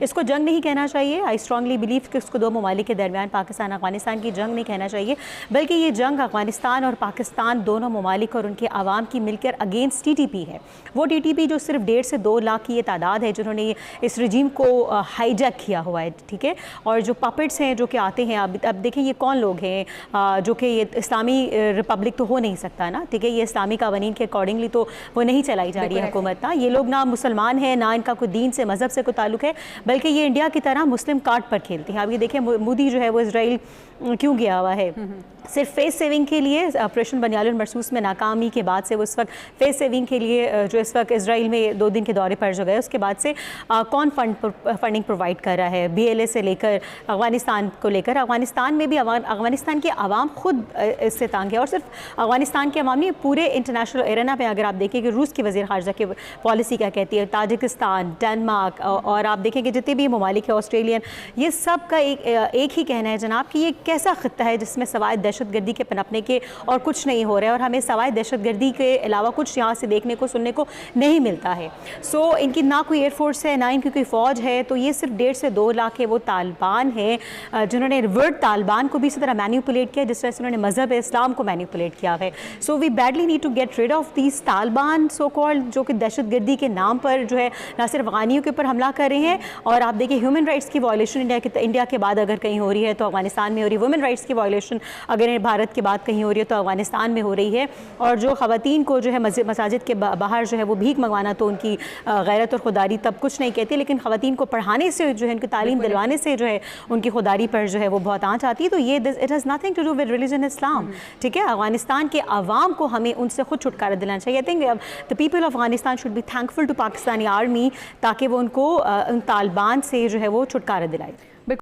इसको जंग नहीं कहना चाहिए। आई स्ट्रांगली बिलीव कि उसको दो ममालिक के दरमियान पाकिस्तान अफगानिस्तान की जंग नहीं कहना चाहिए, बल्कि ये जंग अफगानिस्तान और पाकिस्तान दोनों ममालिक और उनके आवाम की मिलकर अगेंस्ट TTP है। वो TTP जो सिर्फ 1.5 से 2 लाख की ये तादाद है जिन्होंने इस रजीम को हाईजैक किया हुआ है, ठीक है। और जो पपेट्स हैं जो कि आते हैं, अब देखें ये कौन लोग हैं, जो कि ये इस्लामी रिपब्लिक तो हो नहीं सकता ना, ठीक है। ये इस्लामी कानून के अकॉर्डिंगली तो वो नहीं चलाई जा रही है हुकूमत ना। ये लोग ना मुसलमान हैं, ना इनका कोई दीन से मज़हब से कोई ताल्लुक है, बल्कि ये इंडिया की तरह मुस्लिम कार्ड पर खेलते हैं। अब ये देखें मोदी जो है वो इसराइल क्यों गया हुआ है, सिर्फ फेस सेविंग के लिए। ऑपरेशन बनियालुल मरसूस में नाकामी के बाद से वो इस वक्त फेस सेविंग के लिए जो इस वक्त इसराइल में 2 दिन के दौरे पर जो गए, उसके बाद से कौन फंडिंग प्रोवाइड कर रहा है BLA से लेकर अफगानिस्तान को लेकर। अफगानिस्तान में भी अफगानिस्तान के आवाम खुद इससे तंग है, और सिर्फ अफगानिस्तान के आवाम नहीं, पूरे इंटरनेशनल एरेना में अगर आप देखें कि रूस की वज़ीर ख़ारजा की पॉलिसी क्या कहती है, ताजिकिस्तान, डेनमार्क, और आप देखें कि जितने भी ममालिक है ऑस्ट्रेलियन, ये सब का एक ही कहना है जनाब कि ये कैसा ख़ित्ता है जिसमें सवाए दहशतगर्दी के पनपने के और कुछ नहीं हो रहा है, और हमें सवाए दहशतगर्दी के अलावा कुछ यहाँ से देखने को सुनने को नहीं मिलता है। सो इनकी ना कोई एयरफोर्स है, ना इनकी कोई फ़ौज है, तो ये सिर्फ 1.5 से 2 लाख है वो तालिबान है जिन्होंने वर्ड तालिबान को भी इसी तरह मैनिपुलेट किया जिस तरह से उन्होंने मज़हब इस्लाम को मैनिपुलेट किया है। So we badly need to get rid of these Taliban so called, जो कि दहशतगर्दी के नाम पर जो है ना सिर्फ अफगानियों के ऊपर हमला कर रहे हैं, और आप देखिए ह्यूमन राइट्स की वायलेशन इंडिया के बाद अगर कहीं हो रही है तो अफगानिस्तान में हो रही है, वुमेन राइट्स की वायलेशन अगर भारत के बाद कहीं हो रही है तो अफगानिस्तान में हो रही है। और जो ख़वातीन को जो है मसाजिद के बाहर जो है वो भीख मंगवाना, तो उनकी गैरत और खुदारी तब कुछ नहीं कहती, लेकिन ख़वातीन को पढ़ाने से जो है उनकी तालीम दिलवाने से जो है उनकी खुदारी पर जो है वो बहुत आँच आती है। तो ये it has nothing to do with religion Islam, ठीक है। अफगानिस्तान के आवाम को हमें उनसे खुद छुटकारा दिलाना चाहिए। I think the people of Afghanistan should be thankful to Pakistani army, ताकि वो उनको उन तालिबान से जो है वो छुटकारा दिलाए।